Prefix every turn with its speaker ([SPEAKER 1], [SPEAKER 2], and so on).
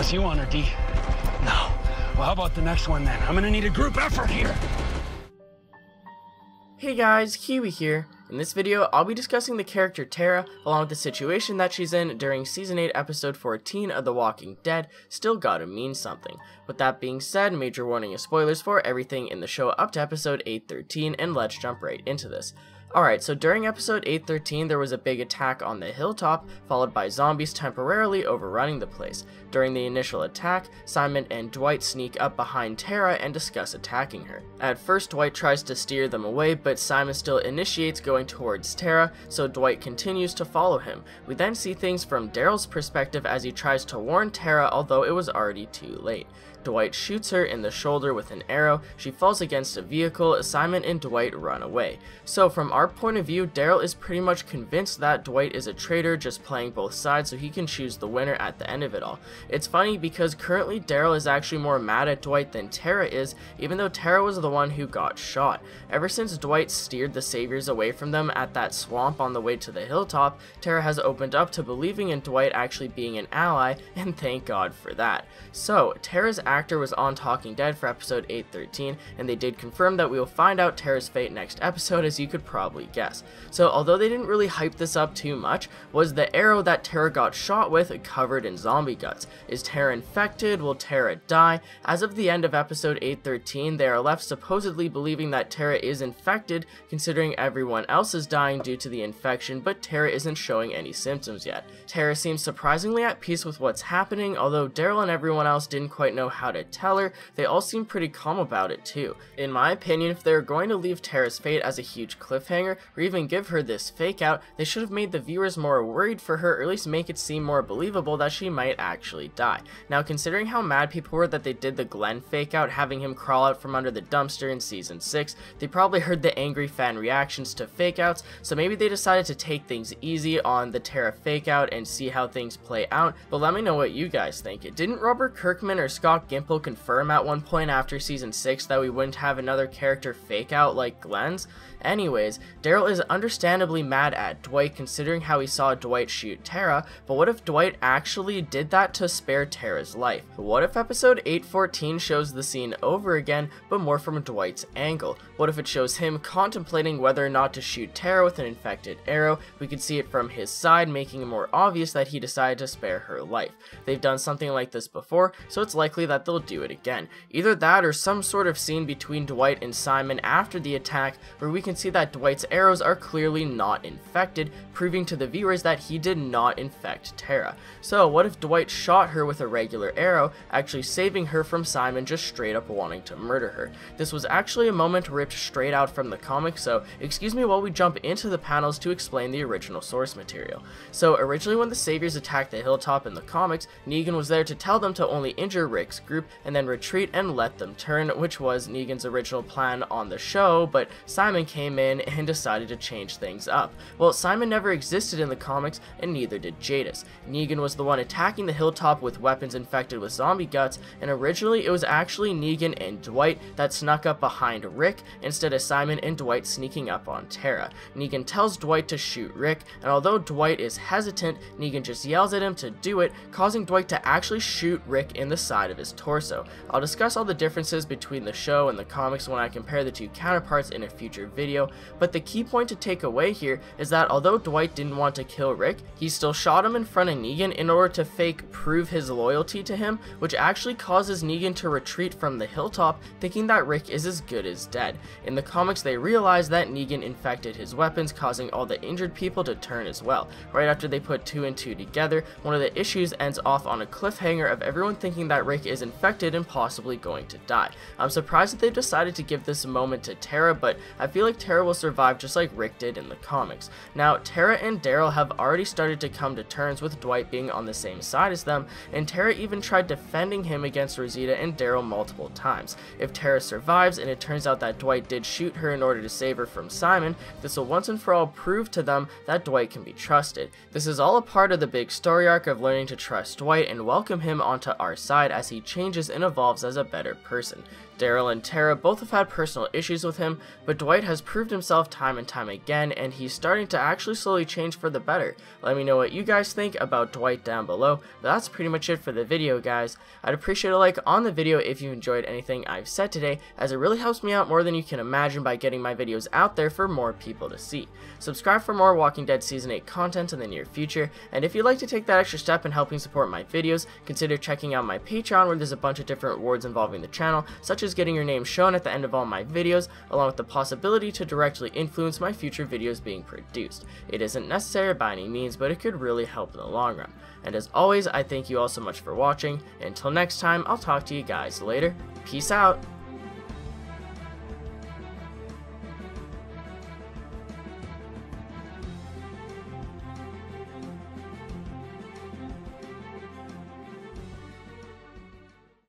[SPEAKER 1] guess you won her, D. No. Well, how about the next one then? I'm gonna need a group effort here.
[SPEAKER 2] Hey guys, Kiwi here. In this video, I'll be discussing the character Tara, along with the situation that she's in during Season 8, Episode 14 of The Walking Dead. Still gotta mean something. With that being said, major warning of spoilers for everything in the show up to Episode 813, and let's jump right into this. Alright, so during episode 813 there was a big attack on the hilltop, followed by zombies temporarily overrunning the place. During the initial attack, Simon and Dwight sneak up behind Tara and discuss attacking her. At first Dwight tries to steer them away, but Simon still initiates going towards Tara, so Dwight continues to follow him. We then see things from Daryl's perspective as he tries to warn Tara, although it was already too late. Dwight shoots her in the shoulder with an arrow, she falls against a vehicle, Simon and Dwight run away. So from our point of view, Daryl is pretty much convinced that Dwight is a traitor, just playing both sides so he can choose the winner at the end of it all. It's funny because currently Daryl is actually more mad at Dwight than Tara is, even though Tara was the one who got shot. Ever since Dwight steered the saviors away from them at that swamp on the way to the hilltop, Tara has opened up to believing in Dwight actually being an ally, and thank God for that. So, Tara's actor was on Talking Dead for episode 813, and they did confirm that we will find out Tara's fate next episode, as you could probably guess. So although they didn't really hype this up too much, was the arrow that Tara got shot with covered in zombie guts? Is Tara infected? Will Tara die? As of the end of episode 813, they are left supposedly believing that Tara is infected, considering everyone else is dying due to the infection, but Tara isn't showing any symptoms yet. Tara seems surprisingly at peace with what's happening, although Daryl and everyone else didn't quite know how to tell her. They all seem pretty calm about it too. In my opinion, if they're going to leave Tara's fate as a huge cliffhanger, or even give her this fake out, they should have made the viewers more worried for her, or at least make it seem more believable that she might actually die. Now, considering how mad people were that they did the Glenn fake out, having him crawl out from under the dumpster in season 6, they probably heard the angry fan reactions to fake outs, so maybe they decided to take things easy on the Tara fake out and see how things play out. But let me know what you guys think. Didn't Robert Kirkman or Scott Gimple confirm at one point after season 6 that we wouldn't have another character fake out like Glenn's? Anyways, Daryl is understandably mad at Dwight considering how he saw Dwight shoot Tara, but what if Dwight actually did that to spare Tara's life? What if episode 814 shows the scene over again, but more from Dwight's angle? What if it shows him contemplating whether or not to shoot Tara with an infected arrow? We could see it from his side, making it more obvious that he decided to spare her life. They've done something like this before, so it's likely that they'll do it again. Either that or some sort of scene between Dwight and Simon after the attack, where we can see that Dwight's arrows are clearly not infected, proving to the viewers that he did not infect Tara. So what if Dwight shot her with a regular arrow, actually saving her from Simon just straight up wanting to murder her? This was actually a moment ripped straight out from the comic, so excuse me while we jump into the panels to explain the original source material. So originally when the saviors attacked the hilltop in the comics, Negan was there to tell them to only injure Rick's group and then retreat and let them turn, which was Negan's original plan on the show, but Simon came in and decided to change things up. Well, Simon never existed in the comics, and neither did Jadis. Negan was the one attacking the hilltop with weapons infected with zombie guts, and originally it was actually Negan and Dwight that snuck up behind Rick, instead of Simon and Dwight sneaking up on Tara. Negan tells Dwight to shoot Rick, and although Dwight is hesitant, Negan just yells at him to do it, causing Dwight to actually shoot Rick in the side of his torso. I'll discuss all the differences between the show and the comics when I compare the two counterparts in a future video, but the key point to take away here is that although Dwight didn't want to kill Rick, he still shot him in front of Negan in order to fake prove his loyalty to him, which actually causes Negan to retreat from the hilltop, thinking that Rick is as good as dead. In the comics, they realize that Negan infected his weapons, causing all the injured people to turn as well. Right after they put 2 and 2 together, one of the issues ends off on a cliffhanger of everyone thinking that Rick is infected and possibly going to die. I'm surprised that they've decided to give this moment to Tara, but I feel like Tara will survive just like Rick did in the comics. Now, Tara and Daryl have already started to come to terms with Dwight being on the same side as them, and Tara even tried defending him against Rosita and Daryl multiple times. If Tara survives and it turns out that Dwight did shoot her in order to save her from Simon, this will once and for all prove to them that Dwight can be trusted. This is all a part of the big story arc of learning to trust Dwight and welcome him onto our side as he changes and evolves as a better person. Daryl and Tara both have had personal issues with him, but Dwight has proved himself time and time again, and he's starting to actually slowly change for the better. Let me know what you guys think about Dwight down below, but that's pretty much it for the video, guys. I'd appreciate a like on the video if you enjoyed anything I've said today, as it really helps me out more than you can imagine by getting my videos out there for more people to see. Subscribe for more Walking Dead Season 8 content in the near future, and if you'd like to take that extra step in helping support my videos, consider checking out my Patreon, where there's a bunch of different rewards involving the channel, such as getting your name shown at the end of all my videos, along with the possibility to directly influence my future videos being produced. It isn't necessary by any means, but it could really help in the long run. And as always, I thank you all so much for watching. Until next time, I'll talk to you guys later. Peace out!